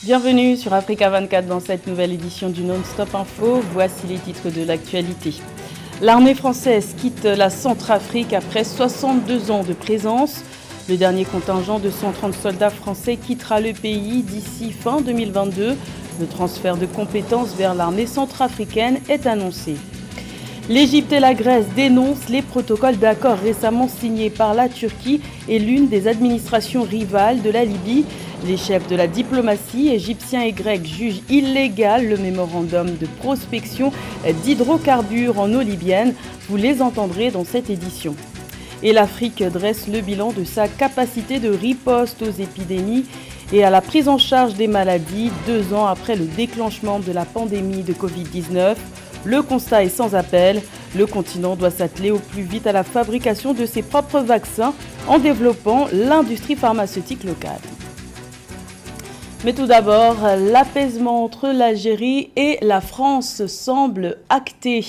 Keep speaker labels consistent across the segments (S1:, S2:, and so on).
S1: Bienvenue sur Africa 24 dans cette nouvelle édition du Non-Stop Info. Voici les titres de l'actualité. L'armée française quitte la Centrafrique après 62 ans de présence. Le dernier contingent de 130 soldats français quittera le pays d'ici fin 2022. Le transfert de compétences vers l'armée centrafricaine est annoncé. L'Égypte et la Grèce dénoncent les protocoles d'accord récemment signés par la Turquie et l'une des administrations rivales de la Libye. Les chefs de la diplomatie égyptiens et grecs jugent illégal le mémorandum de prospection d'hydrocarbures en eau libyenne. Vous les entendrez dans cette édition. Et l'Afrique dresse le bilan de sa capacité de riposte aux épidémies et à la prise en charge des maladies 2 ans après le déclenchement de la pandémie de Covid-19. Le constat est sans appel. Le continent doit s'atteler au plus vite à la fabrication de ses propres vaccins en développant l'industrie pharmaceutique locale. Mais tout d'abord, l'apaisement entre l'Algérie et la France semble acté.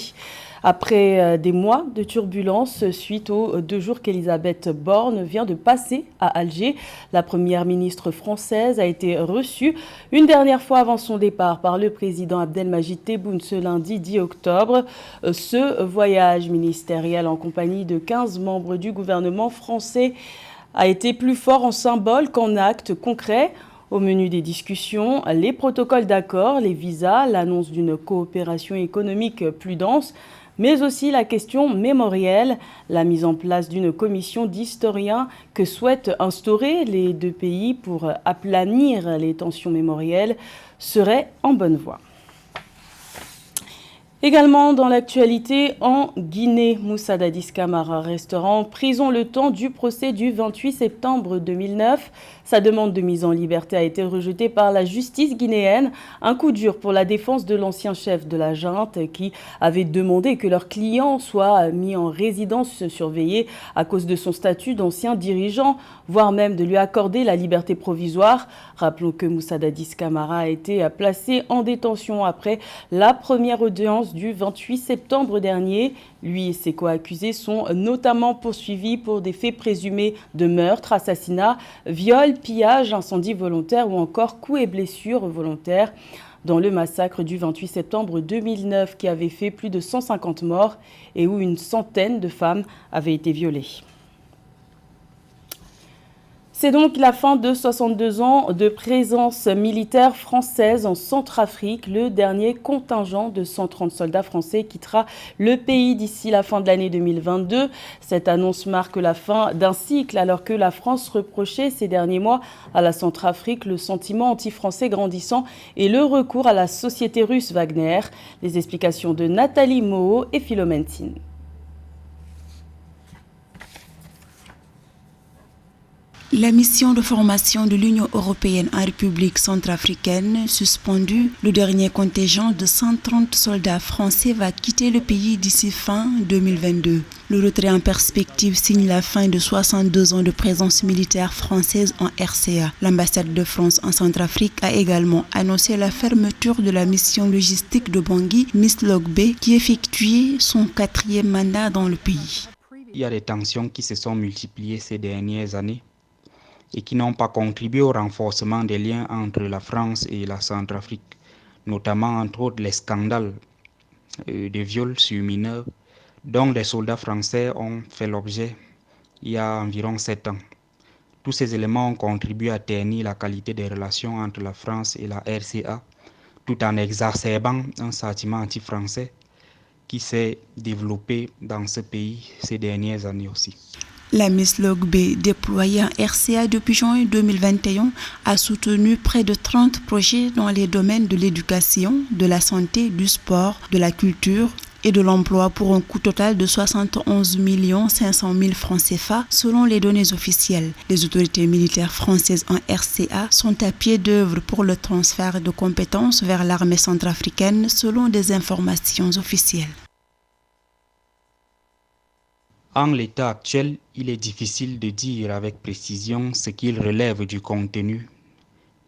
S1: Après des mois de turbulences suite aux 2 jours qu'Elisabeth Borne vient de passer à Alger, la première ministre française a été reçue une dernière fois avant son départ par le président Abdelmadjid Tebboune ce lundi 10 octobre. Ce voyage ministériel en compagnie de 15 membres du gouvernement français a été plus fort en symbole qu'en actes concrets. Au menu des discussions, les protocoles d'accord, les visas, l'annonce d'une coopération économique plus dense, mais aussi la question mémorielle, la mise en place d'une commission d'historiens que souhaitent instaurer les 2 pays pour aplanir les tensions mémorielles, serait en bonne voie. Également dans l'actualité, en Guinée, Moussa Dadis Camara restera en prison le temps du procès du 28 septembre 2009. Sa demande de mise en liberté a été rejetée par la justice guinéenne. Un coup dur pour la défense de l'ancien chef de la junte qui avait demandé que leur client soit mis en résidence surveillée à cause de son statut d'ancien dirigeant, voire même de lui accorder la liberté provisoire. Rappelons que Moussa Dadis Camara a été placé en détention après la première audience du 28 septembre dernier. Lui et ses co-accusés sont notamment poursuivis pour des faits présumés de meurtre, assassinat, viol, pillage, incendie volontaire ou encore coups et blessures volontaires dans le massacre du 28 septembre 2009 qui avait fait plus de 150 morts et où une centaine de femmes avaient été violées. C'est donc la fin de 62 ans de présence militaire française en Centrafrique. Le dernier contingent de 130 soldats français quittera le pays d'ici la fin de l'année 2022. Cette annonce marque la fin d'un cycle alors que la France reprochait ces derniers mois à la Centrafrique le sentiment anti-français grandissant et le recours à la société russe Wagner. Les explications de Nathalie Moho et Philomène Tine.
S2: La mission de formation de l'Union européenne en République centrafricaine, suspendue, le dernier contingent de 130 soldats français va quitter le pays d'ici fin 2022. Le retrait en perspective signe la fin de 62 ans de présence militaire française en RCA. L'ambassade de France en Centrafrique a également annoncé la fermeture de la mission logistique de Bangui, Miss Logbe, qui effectuait son 4e mandat dans le pays.
S3: Il y a des tensions qui se sont multipliées ces dernières années et qui n'ont pas contribué au renforcement des liens entre la France et la Centrafrique, notamment entre autres les scandales de viols sur mineurs dont les soldats français ont fait l'objet il y a environ 7 ans. Tous ces éléments ont contribué à ternir la qualité des relations entre la France et la RCA, tout en exacerbant un sentiment anti-français qui s'est développé dans ce pays ces dernières années aussi.
S2: La Miss Logbe, déployée en RCA depuis juin 2021, a soutenu près de 30 projets dans les domaines de l'éducation, de la santé, du sport, de la culture et de l'emploi pour un coût total de 71 500 000 francs CFA selon les données officielles. Les autorités militaires françaises en RCA sont à pied d'œuvre pour le transfert de compétences vers l'armée centrafricaine selon des informations officielles.
S3: En l'état actuel, il est difficile de dire avec précision ce qu'il relève du contenu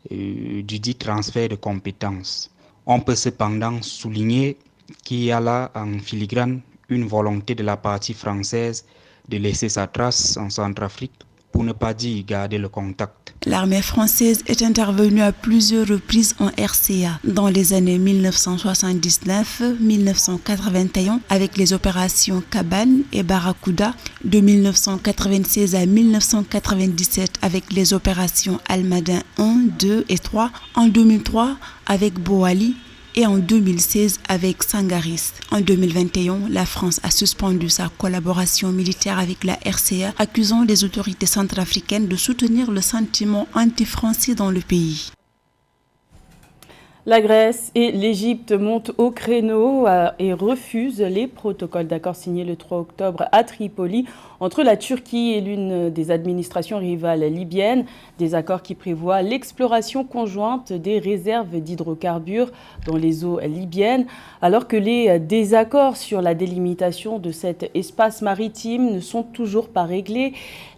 S3: du dit transfert de compétences. On peut cependant souligner qu'il y a là en filigrane une volonté de la partie française de laisser sa trace en Centrafrique pour ne pas dire garder le contact.
S2: L'armée française est intervenue à plusieurs reprises en RCA dans les années 1979-1981 avec les opérations Cabane et Barracuda, de 1996 à 1997 avec les opérations Almadin 1, 2 et 3, en 2003 avec Boali et en 2016 avec Sangaris. En 2021, la France a suspendu sa collaboration militaire avec la RCA, accusant les autorités centrafricaines de soutenir le sentiment anti-français dans le pays.
S1: La Grèce et l'Égypte montent au créneau et refusent les protocoles d'accord signés le 3 octobre à Tripoli entre la Turquie et l'une des administrations rivales libyennes. Des accords qui prévoient l'exploration conjointe des réserves d'hydrocarbures dans les eaux libyennes, alors que les désaccords sur la délimitation de cet espace maritime ne sont toujours pas réglés.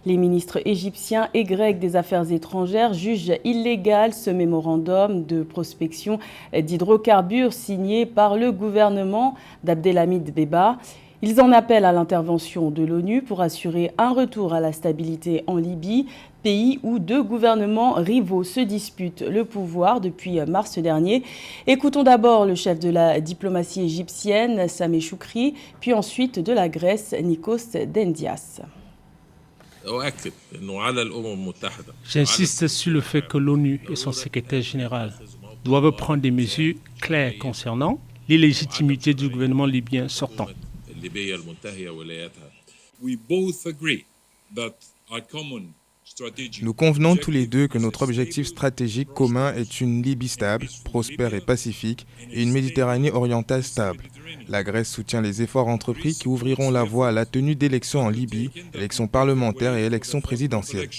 S1: Les ministres égyptiens et grecs des Affaires étrangères jugent illégal ce mémorandum de prospection d'hydrocarbures signé par le gouvernement d'Abdelhamid Dbeiba. Ils en appellent à l'intervention de l'ONU pour assurer un retour à la stabilité en Libye, pays où deux gouvernements rivaux se disputent le pouvoir depuis mars dernier. Écoutons d'abord le chef de la diplomatie égyptienne, Sameh Choukri, puis ensuite de la Grèce, Nikos Dendias.
S4: J'insiste sur le fait que l'ONU et son secrétaire général doivent prendre des mesures claires concernant l'illégitimité du gouvernement libyen sortant.
S5: Nous convenons tous les deux que notre objectif stratégique commun est une Libye stable, prospère et pacifique, et une Méditerranée orientale stable. La Grèce soutient les efforts entrepris qui ouvriront la voie à la tenue d'élections en Libye, élections parlementaires et élections présidentielles.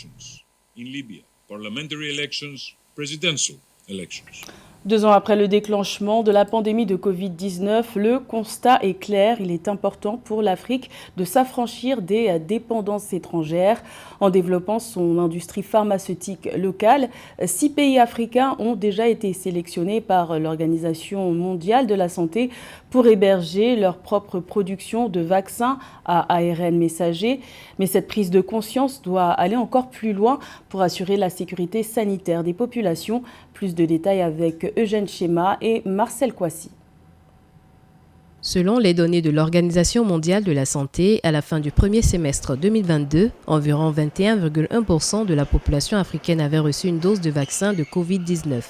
S1: 2 ans après le déclenchement de la pandémie de Covid-19, le constat est clair. Il est important pour l'Afrique de s'affranchir des dépendances étrangères en développant son industrie pharmaceutique locale. 6 pays africains ont déjà été sélectionnés par l'Organisation mondiale de la santé pour héberger leur propre production de vaccins à ARN messager. Mais cette prise de conscience doit aller encore plus loin pour assurer la sécurité sanitaire des populations. Plus de détails avec Eugène Chema et Marcel Kouassi.
S6: Selon les données de l'Organisation mondiale de la santé, à la fin du premier semestre 2022, environ 21,1% de la population africaine avait reçu une dose de vaccin de Covid-19.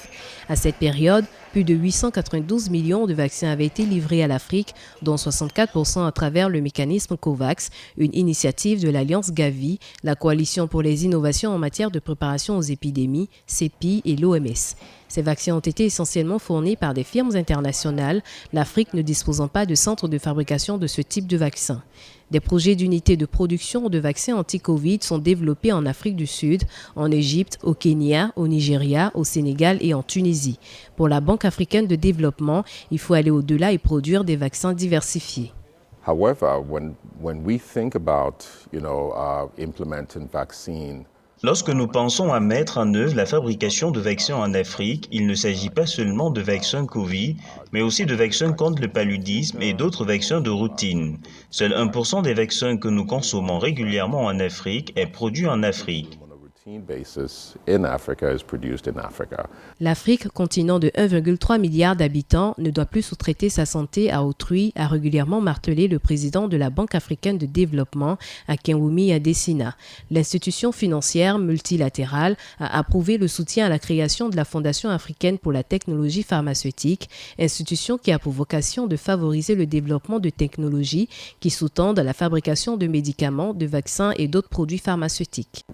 S6: À cette période, plus de 892 millions de vaccins avaient été livrés à l'Afrique, dont 64% à travers le mécanisme COVAX, une initiative de l'Alliance Gavi, la Coalition pour les innovations en matière de préparation aux épidémies, CEPI et l'OMS. Ces vaccins ont été essentiellement fournis par des firmes internationales, l'Afrique ne disposant pas de centres de fabrication de ce type de vaccins. Des projets d'unités de production de vaccins anti-Covid sont développés en Afrique du Sud, en Égypte, au Kenya, au Nigeria, au Sénégal et en Tunisie. Pour la Banque africaine de développement, il faut aller au-delà et produire des vaccins diversifiés.
S7: However, when we think about, implementing vaccine,
S8: lorsque nous pensons à mettre en œuvre la fabrication de vaccins en Afrique, il ne s'agit pas seulement de vaccins Covid, mais aussi de vaccins contre le paludisme et d'autres vaccins de routine. Seul 1% des vaccins que nous consommons régulièrement en Afrique est produit en Afrique.
S6: L'Afrique, continent de 1,3 milliard d'habitants, ne doit plus sous-traiter sa santé à autrui, a régulièrement martelé le président de la Banque africaine de développement, Akinwumi Adesina. L'institution financière multilatérale a approuvé le soutien à la création de la Fondation africaine pour la technologie pharmaceutique, institution qui a pour vocation de favoriser le développement de technologies qui sous-tendent la fabrication de médicaments, de vaccins et d'autres produits pharmaceutiques.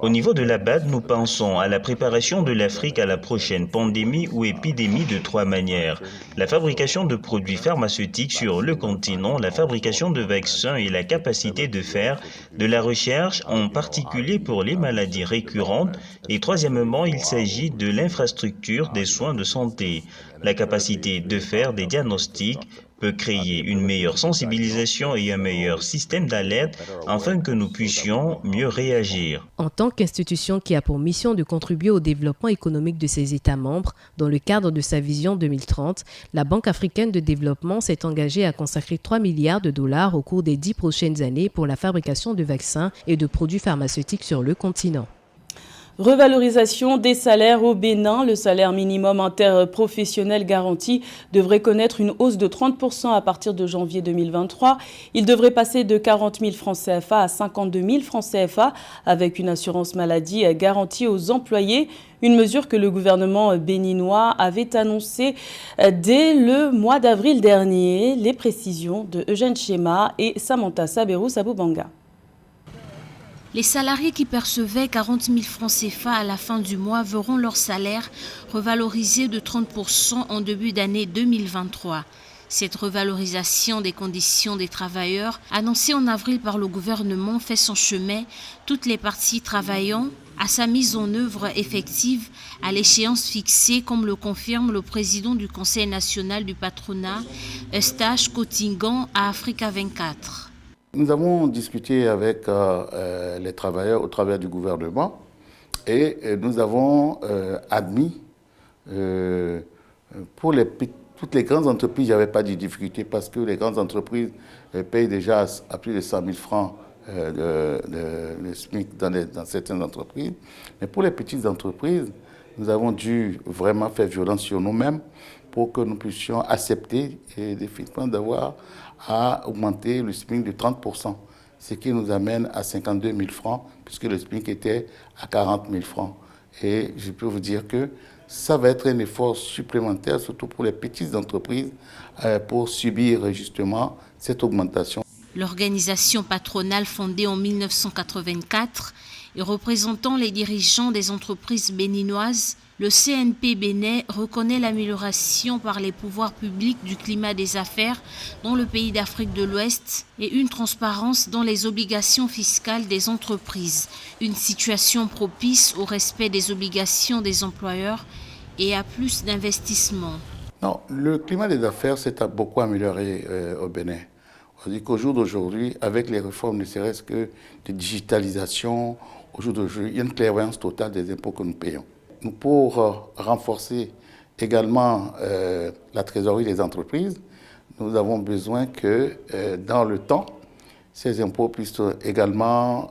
S8: Au niveau de la BAD, nous pensons à la préparation de l'Afrique à la prochaine pandémie ou épidémie de 3 manières. La fabrication de produits pharmaceutiques sur le continent, la fabrication de vaccins et la capacité de faire de la recherche, en particulier pour les maladies récurrentes. Et troisièmement, il s'agit de l'infrastructure des soins de santé, la capacité de faire des diagnostics, peut créer une meilleure sensibilisation et un meilleur système d'alerte afin que nous puissions mieux réagir.
S6: En tant qu'institution qui a pour mission de contribuer au développement économique de ses États membres, dans le cadre de sa vision 2030, la Banque africaine de développement s'est engagée à consacrer 3 milliards de dollars au cours des 10 prochaines années pour la fabrication de vaccins et de produits pharmaceutiques sur le continent.
S1: Revalorisation des salaires au Bénin. Le salaire minimum interprofessionnel garanti devrait connaître une hausse de 30% à partir de janvier 2023. Il devrait passer de 40 000 francs CFA à 52 000 francs CFA avec une assurance maladie garantie aux employés. Une mesure que le gouvernement béninois avait annoncée dès le mois d'avril dernier. Les précisions de Eugène Chema et Samantha Saberou Saboubanga.
S9: Les salariés qui percevaient 40 000 francs CFA à la fin du mois verront leur salaire revalorisé de 30% en début d'année 2023. Cette revalorisation des conditions des travailleurs, annoncée en avril par le gouvernement, fait son chemin, toutes les parties travaillant à sa mise en œuvre effective à l'échéance fixée, comme le confirme le président du Conseil national du patronat, Eustache Cotingan, à Africa 24.
S10: Nous avons discuté avec les travailleurs au travers du gouvernement et nous avons admis pour toutes les grandes entreprises, il n'y avait pas de difficulté parce que les grandes entreprises payent déjà à plus de 100 000 francs le SMIC dans certaines entreprises. Mais pour les petites entreprises, nous avons dû vraiment faire violence sur nous-mêmes pour que nous puissions accepter et définitivement d'avoir à augmenter le SMIC de 30%, ce qui nous amène à 52 000 francs, puisque le SMIC était à 40 000 francs. Et je peux vous dire que ça va être un effort supplémentaire, surtout pour les petites entreprises, pour subir justement cette augmentation.
S9: L'organisation patronale fondée en 1984 et représentant les dirigeants des entreprises béninoises, le CNP Bénin reconnaît l'amélioration par les pouvoirs publics du climat des affaires dans le pays d'Afrique de l'Ouest et une transparence dans les obligations fiscales des entreprises, une situation propice au respect des obligations des employeurs et à plus d'investissements.
S10: Non, le climat des affaires s'est beaucoup amélioré au Bénin. On dit qu'au jour d'aujourd'hui, avec les réformes, ne serait-ce que de digitalisation, au jour d'aujourd'hui, il y a une clairvoyance totale des impôts que nous payons. Pour renforcer également la trésorerie des entreprises, nous avons besoin que dans le temps, ces impôts puissent également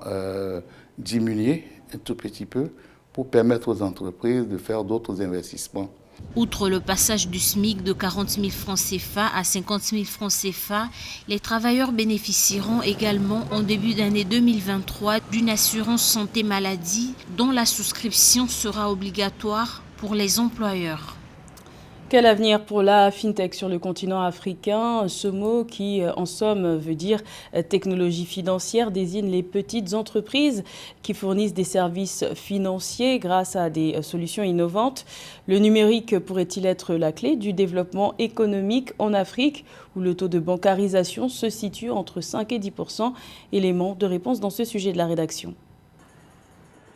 S10: diminuer un tout petit peu pour permettre aux entreprises de faire d'autres investissements.
S9: Outre le passage du SMIC de 40 000 francs CFA à 50 000 francs CFA, les travailleurs bénéficieront également en début d'année 2023 d'une assurance santé maladie dont la souscription sera obligatoire pour les employeurs.
S1: Quel avenir pour la FinTech sur le continent africain? Ce mot qui, en somme, veut dire technologie financière, désigne les petites entreprises qui fournissent des services financiers grâce à des solutions innovantes. Le numérique pourrait-il être la clé du développement économique en Afrique, où le taux de bancarisation se situe entre 5 et 10%? Élément de réponse dans ce sujet de la rédaction.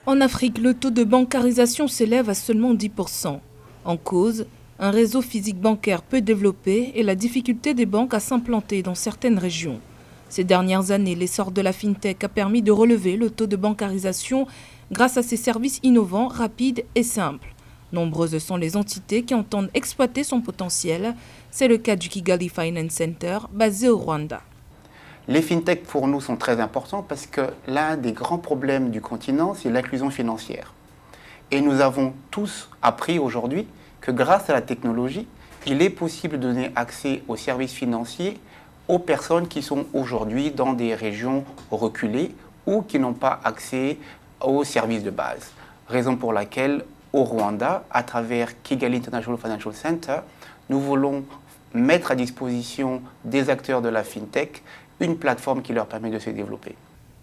S11: En Afrique, le taux de bancarisation s'élève à seulement 10%. En cause, un réseau physique bancaire peu développé et la difficulté des banques à s'implanter dans certaines régions. Ces dernières années, l'essor de la FinTech a permis de relever le taux de bancarisation grâce à ses services innovants, rapides et simples. Nombreuses sont les entités qui entendent exploiter son potentiel. C'est le cas du Kigali Finance Center, basé au Rwanda.
S12: Les FinTech pour nous sont très importants parce que l'un des grands problèmes du continent, c'est l'inclusion financière. Et nous avons tous appris aujourd'hui que grâce à la technologie, il est possible de donner accès aux services financiers aux personnes qui sont aujourd'hui dans des régions reculées ou qui n'ont pas accès aux services de base. Raison pour laquelle, au Rwanda, à travers Kigali International Financial Center, nous voulons mettre à disposition des acteurs de la FinTech une plateforme qui leur permet de se développer.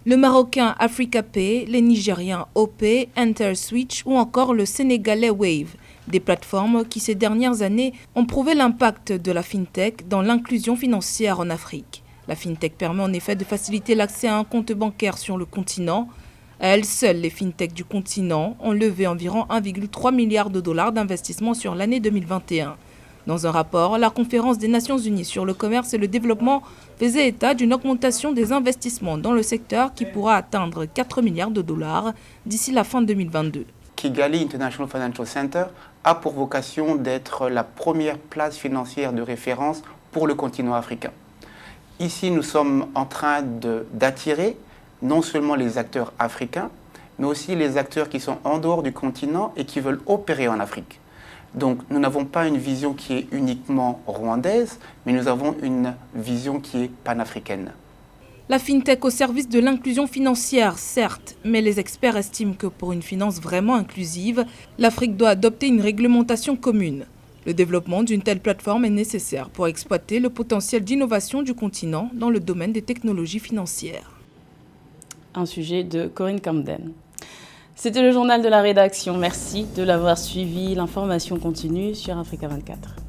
S11: Le Marocain AfricaPay, les Nigériens OP, EnterSwitch ou encore le Sénégalais Wave. Des plateformes qui, ces dernières années, ont prouvé l'impact de la FinTech dans l'inclusion financière en Afrique. La FinTech permet en effet de faciliter l'accès à un compte bancaire sur le continent. À elles seules, les FinTech du continent ont levé environ 1,3 milliard de dollars d'investissement sur l'année 2021. Dans un rapport, la Conférence des Nations Unies sur le commerce et le développement faisait état d'une augmentation des investissements dans le secteur qui pourra atteindre 4 milliards de dollars d'ici la fin 2022.
S12: Kigali International Financial Center a pour vocation d'être la première place financière de référence pour le continent africain. Ici, nous sommes en train d'attirer non seulement les acteurs africains, mais aussi les acteurs qui sont en dehors du continent et qui veulent opérer en Afrique. Donc, nous n'avons pas une vision qui est uniquement rwandaise, mais nous avons une vision qui est panafricaine.
S11: La FinTech au service de l'inclusion financière, certes, mais les experts estiment que pour une finance vraiment inclusive, l'Afrique doit adopter une réglementation commune. Le développement d'une telle plateforme est nécessaire pour exploiter le potentiel d'innovation du continent dans le domaine des technologies financières.
S1: Un sujet de Corinne Camden. C'était le journal de la rédaction. Merci de l'avoir suivi. L'information continue sur Africa 24.